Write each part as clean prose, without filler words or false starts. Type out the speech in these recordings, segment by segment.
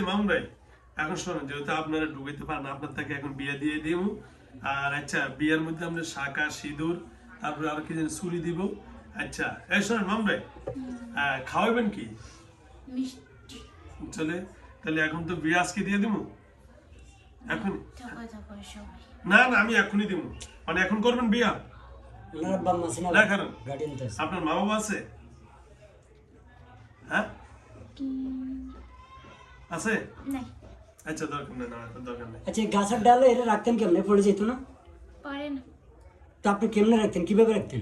মামুন ভাই এখন শোনেন, যেহেতু আপনারা ঢুকাইতে পারেন, আপনার থেকে এখন বিয়ে দিয়ে দিব। আর আচ্ছা, বিয়ের মধ্যে আমরা শাঁখা সিঁদুর, তারপরে আর কি যেন চুরি দিব। আচ্ছা এই শোনেন মামুন ভাই, খাওয়াবেন কি? মিষ্টি। চলে, তাহলে এখন তো বিয়ে আজকে দিয়ে দিব এখন? কথা কয় সবাই। না না, আমি এখনই দিব। মানে এখন করবেন বিয়া? ওনার বাবা আছে না, না কারণ গার্ডিয়ান তো আছে। আপনার মা বাবা আছে? হ্যাঁ আছে। নাই আচ্ছা দরকার নেই, না এখন দরকার নেই। আচ্ছা, এই গাছের ডালে এটা রাখতেন কেমনে, পড়ে যেত না? পরে না। তো আপনি কেমনে রাখতেন, কিভাবে রাখতেন?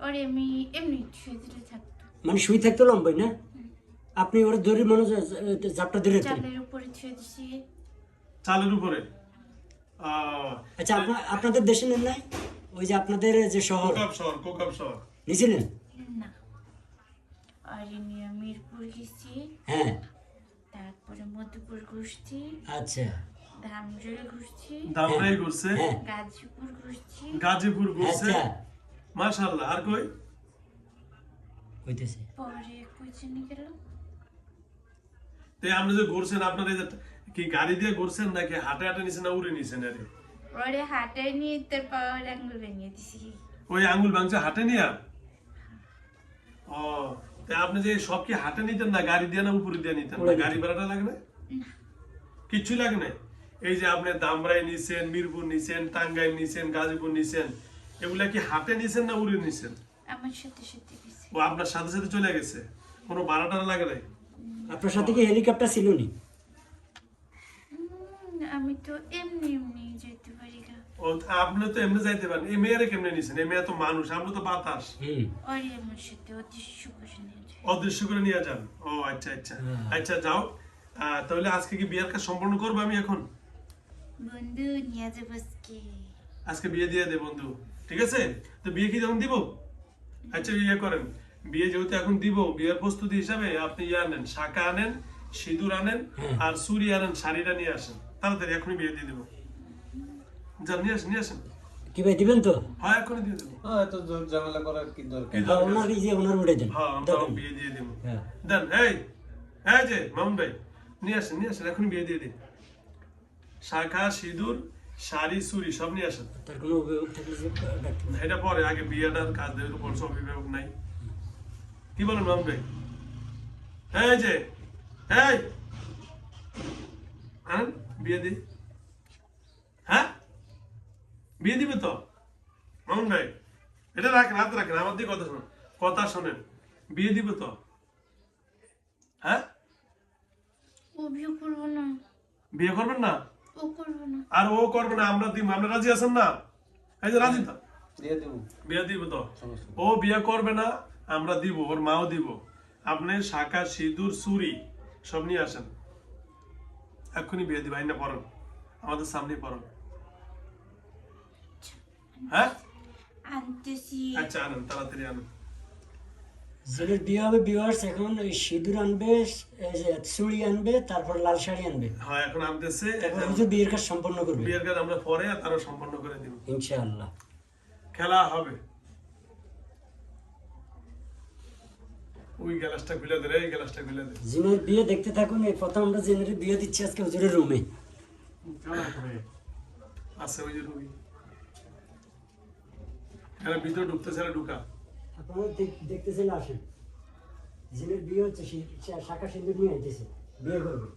ওরে আমি এমনি শুয়ে থাকতো। মানে শুই থাকতো লম্বাই না? আপনি ওরা দড়ি মনে জাপটা ধরে রাখতেন? চালের উপরে ছুঁয়ে দিছি। চালের উপরে? আচ্ছা, আপনাদের দেশে নেন নাই? ওই যে আপনাদের যে শহর, কোকাব শহর নিয়েছিলেন? না, আর নিয়ে মিরপুর গেছি, হ্যাঁ। তারপরে মধুপুর ঘুরছি, আচ্ছা, ধামরাই ঘুরছি, দামরাই ঘুরছে, হ্যাঁ। গাজীপুর ঘুরছি, গাজীপুর ঘুরছে। আচ্ছা, মাশাআল্লাহ। আর কই? হইতেছে। পরে কুচিনি গেলাম। তো আপনি যে ঘুরছেন, আপনার এই যে কি গাড়ি দিয়ে ঘুরছেন নাকি হাটে হাটে নিছেন না উড়ে নিছেন? আরে ওরে হাটে নিয়ে তার পাওয়ার আঙ্গুলে নিয়ে দিছি। ওই আঙ্গুল ভাঙছে হাটে নিয়া? ও, তা আপনি যে সব কি হাটে নিতেন না গাড়ি দিয়ে না উপরে দিয়ে নিতেন? না গাড়ি ভাড়াটা লাগে না? কিচ্ছু লাগে না। এই যে আপনি দামরাই নিছেন, মিরপুর নিছেন, টাঙ্গাইল নিছেন, গাজীপুর নিছেন, এগুলা কি হাটে নিছেন না উড়ে নিছেন? আমার সাথে সাথে গেছে। ও আপনার সাথে সাথে চলে গেছে, কোনো ভাড়া টাড়া লাগে নাই? আপনার সাথে কি হেলিকপ্টার ছিল নি? আমি তো এমনি এমনি যেতে পারি না। ও, আপনি তো এমনি যাইতে পারেন, এই মেয়েরে কেমনে নিছেন? এই মেয়ে তো মানুষ, আমরা তো বাতাস। ওরে আমার সাথে অদৃশ্য করে নিয়ে যায়। অদৃশ্য করে নিয়ে যান? ও আচ্ছা আচ্ছা। আচ্ছা যাও, তাহলে আজকে কি বিয়ের কাজ সম্পন্ন করবো আমি এখন? বন্ধু নিয়ে যাবো আজকে। আজকে বিয়ে দিয়ে দে বন্ধু, ঠিক আছে? তো বিয়ে কি তখন দিব? আচ্ছা ইয়ে করেন, বিয়ে যেহেতু এখন দিব, বিয়ের প্রস্তুতি হিসাবে আপনি ইয়ে আনেন, শাঁখা আনেন, সিঁদুর আনেন, আর চুড়ি আনেন, শাড়িটা নিয়ে আসেন, তাড়াতাড়ি এখনই বিয়ে দিয়ে দেবো। যান নিয়ে আসেন, নিয়ে আসেন। কি ভাই দিবেন তো? হ্যাঁ এখনই দিয়ে দেবো। এত জোর ঝামেলা করার কি দরকার? ওনার এই যে ওনার উঠে দেন। হ্যাঁ আমরা বিয়ে দিয়ে দেবো। হ্যাঁ। দেন, এই যে মামুন ভাই, নিয়ে আসেন, নিয়ে আসেন, এখনই বিয়ে দিয়ে দিন। শাঁখা সিঁদুর শাড়ি চুড়ি সব নিয়ে আসেন। তার কোনো অভিভাবক থাকলে যে ডাক্তার। এটা পরে, আগে বিয়েটার কাজ দেওয়ার উপর সব অভিভাবক নাই। কি বলেন মামুন ভাই? এই যে এই আনেন, বিয়ে দি। হ্যাঁ বিয়ে দিবে তো মামুন ভাই? এটা রাখেন, হাতে রাখেন, আমার দিকে কথা শোনেন, কথা শোনেন। বিয়ে দিব তো? হ্যাঁ ও বিয়ে করবো না। বিয়ে করবেন না? ও করবো না। আর ও করবে না, আমরা দিব। আমরা রাজি আছেন না? এই যে রাজি তো? দিয়ে দেবো। বিয়ে দিব তো? সমস্যা নেই। ও বিয়ে করবে না, আমরা দিব, ওর মাও দিব। আপনি শাঁখা সিঁদুর চুড়ি সব নিয়ে আসেন, এক্ষুনি বিয়ে দিব। আইনা পড়েন, আমাদের সামনে পড়েন। হ্যাঁ আনতেছি। আচ্ছা আনেন, তাড়াতাড়ি আনেন। যেটা বিয়ে হবে ভিউয়ার্স, এখন ওই সিঁদুর আনবে, এই যে চুড়ি আনবে, তারপর লাল শাড়ি আনবে, হ্যাঁ এখন আনতেছে। তারপর হুজুর বিয়ের কাজ সম্পন্ন করবে বিয়ের কাজ আমরা পরে আর তারও সম্পন্ন করে দিব, ইনশাআল্লাহ। খেলা হবে। ওই গ্লাসটা খুলে দে, এই গ্লাসটা খুলে দে। জিনের বিয়ে দেখতে থাকুন। এই প্রথম আমরা জিনের বিয়ে দিচ্ছি আজকে হুজুরের রুমে। আছে ওই যে রুগী, এরা ভিতরে ঢুকতেছে, এরা ঢুকা। আপনারা দেখতেছেন, আসেন। জিনের বিয়ে হচ্ছে, শাঁখা সিঁদুর নিয়ে আইতেছে, বিয়ে করবে।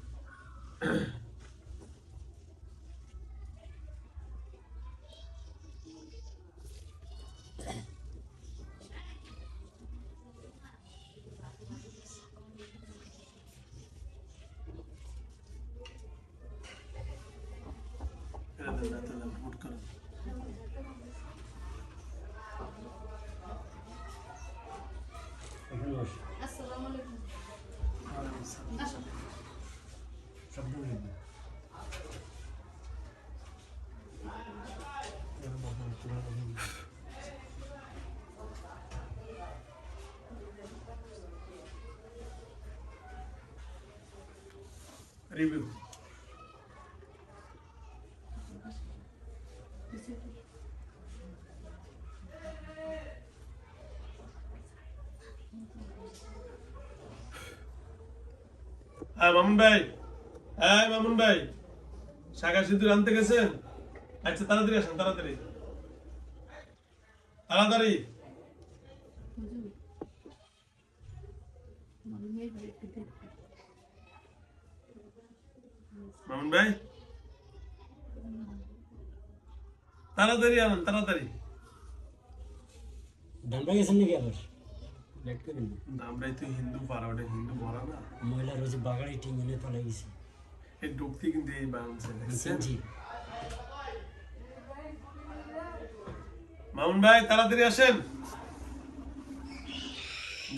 এরা দেন, এরা দেন, হুট করে। এখানে বসে আসসালামু আলাইকুম। শব্দ নেই। রিভিউ। মামুন ভাই এই মামুন ভাই, শাখা সিঁদুর আনতে গেছেন? আচ্ছা তাড়াতাড়ি আসেন, তাড়াতাড়ি তাড়াতাড়ি। মামুন ভাই তাড়াতাড়ি আনেন, তাড়াতাড়ি। ধানটা গেছেন নাকি আবার লেট করেন না। আমরাই তো হিন্দু পাড়া, ওটা হিন্দু মরা না। মহিলা রোজে বাগাড়ি টিঙে তলে গেছে এই ডুবতি কিন্তু এই বাংছে দেখছেন। জি মামুন ভাই তাড়াতাড়ি আসেন,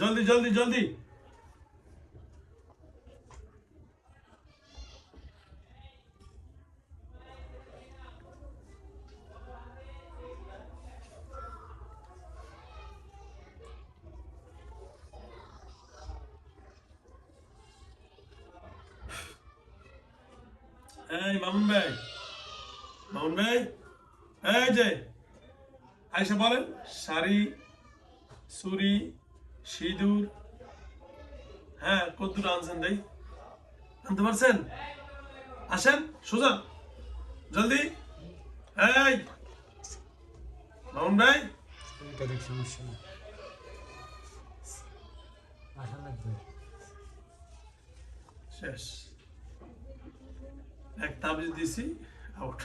জলদি জলদি জলদি। এই মামুন ভাই, মামুন ভাই, এই যে আইসা বলেন, শাড়ি, চুড়ি, সিঁদুর, হ্যাঁ কদ্দুর আনছেন দেই, আনতে পারছেন? আসেন সোজা, জলদি। এই মামুন ভাই, এটা দেখ সমস্যা না আসা লাগবে শেষ। এক তাবিজ দিছি, আউট।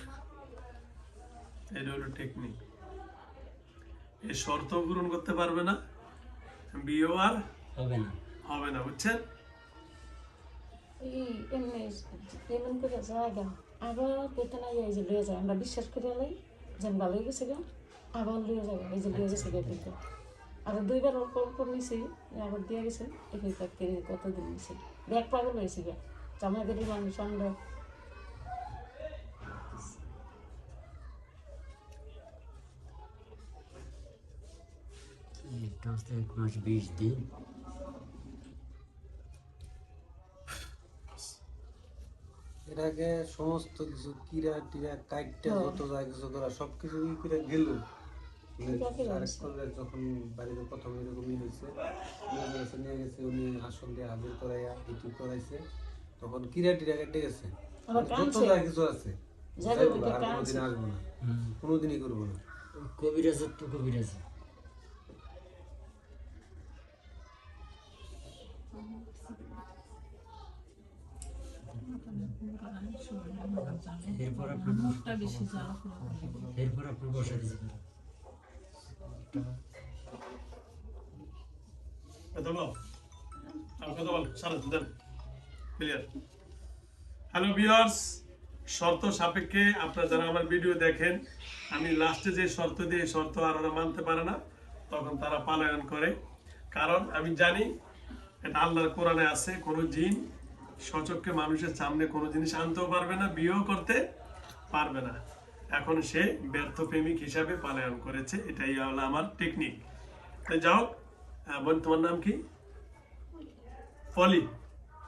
এটা হলো টেকনিক। এই শর্ত পূরণ করতে পারবে না, বিয়েও আর হবে না হবে না, বুঝছেন? এই এমনি এমন করে জায়গা আবার পেতনা এই যে লয়ে যায় আমরা বিশ্বাস করে লাই যেন ভালো হয়ে গেছে গা আবার লয়ে যাবে এই যে লয়ে গেছে গা কিন্তু আর দুইবার অল্প নিছি আবার দিয়ে গেছে এই তাকে কতদিন নিছি ব্যাগ পাগল হয়েছে গা জামাইদের মানুষ আমরা এটা হচ্ছে 1 মাস 20 দিন এর আগে সমস্ত কিছু কিরা টিরা কাইটটা যত যা কিছু করা সবকিছু ই করে গেল আরেক করলে যখন বাড়িতে প্রথম এরকমই হয়েছে নিয়ে গেছে উনি আসন দিয়ে হাজির করাইয়া ইটি করাইছে তখন কিরা টিরা কেটে গেছে আবার যত কাঁদছে। যা কিছু আছে যাবে যাইবো, ওইটা আর কাঁদছে। কোনোদিন আসবো না, কোনোদিনই করবো না। কবিরাজের তো কবিরাজ এরপর আপনার বসা দিয়েছে কথা বল, আর কথা বল, সারা দেন ক্লিয়ার। হ্যালো ভিউয়ার্স, শর্ত সাপেক্ষে আপনারা যারা আমার ভিডিও দেখেন, আমি লাস্টে যে শর্ত দিই এই শর্ত আর ওরা মানতে পারে না, তখন তারা পালায়ন করে। কারণ আমি জানি এটা আল্লাহর কোরআনে আছে, কোনো জিন সচক্ষে মানুষের সামনে কোনো জিনিস আনতেও পারবে না, বিয়েও করতে পারবে না। এখন সে ব্যর্থ প্রেমিক হিসাবে পালায়ন করেছে, এটাই হলো আমার টেকনিক। তো যাও, বোন তোমার নাম কি? পলি।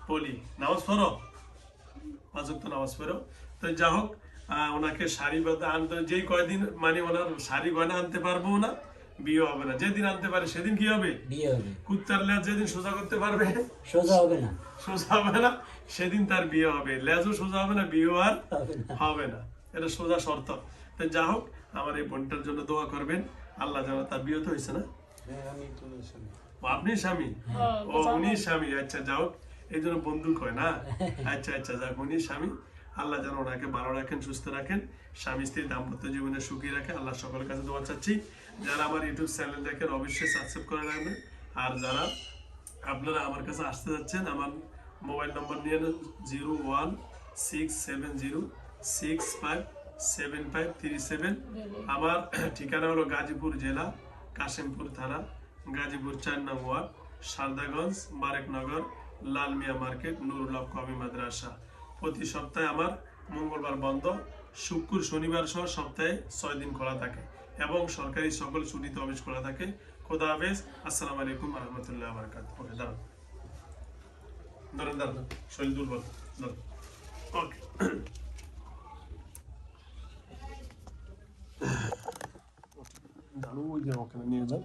পলি, নামাজ পড়ো? 5 ওয়াক্ত নামাজ পড়ো। তো যা হোক, ওনাকে শাড়ি বাদা আনতে, যেই কয়দিন মানে ওনার শাড়ি গয়না আনতে পারবো না, বিয়ে হবে না। যেদিন আনতে পারে সেদিন কি হবে? বিয়ে হবে কুত্তার লেজ যেদিন সোজা করতে পারবে, সোজা হবে না সোজা হবে না, সেদিন তার বিয়ে হবে। লেজও সোজা হবে না, বিয়েও আর হবে না। এটা সোজা শর্ত। তো যা হোক, আমার এই বোনটার জন্য দোয়া করবেন, আল্লাহ যেন তার বিয়ে তো হয়েছে না? হ্যাঁ আমি তো শুনি। ও আপনি স্বামী? ও উনি স্বামী, আচ্ছা যাও, এই জন্য বন্ধু কয় না। আচ্ছা আচ্ছা, যাক উনি স্বামী। আল্লাহ যেন ওনাকে ভালো রাখেন, সুস্থ রাখেন, স্বামী স্ত্রীর দাম্পত্য জীবনে সুখী রাখে। আল্লাহ সকলের কাছে দোয়া চাচ্ছি। যারা আমার ইউটিউব চ্যানেল দেখেন অবশ্যই সাবস্ক্রাইব করে রাখবেন। আর যারা আপনারা আমার কাছে আসতে যাচ্ছেন, আমার মোবাইল নম্বর নিয়ে নেন 01670657537। আমার ঠিকানা হলো গাজীপুর জেলা, কাশিমপুর থানা, গাজীপুর 4 নং ওয়ার্ড, সারদাগঞ্জ, বারেকনগর, লাল মিয়া মার্কেট, নুরুল হক কওমি মাদ্রাসা। প্রতি সপ্তাহে আমার মঙ্গলবার বন্ধ, শুক্র শনিবার সহ সপ্তাহে 6 দিন খোলা থাকে এবং সরকারি সকল ছুটিতে অফিস খোলা থাকে। খোদা হাফেজ, আসসালামু আলাইকুম রহমতুল্লাহ বারাকাত। ওকে দাঁড়ান, দাঁড়ান দাঁড়ান, শরীর দুর্বল, দাঁড়ান। ওকে, দাঁড়ু, ওই যে ওখানে নিয়ে যান।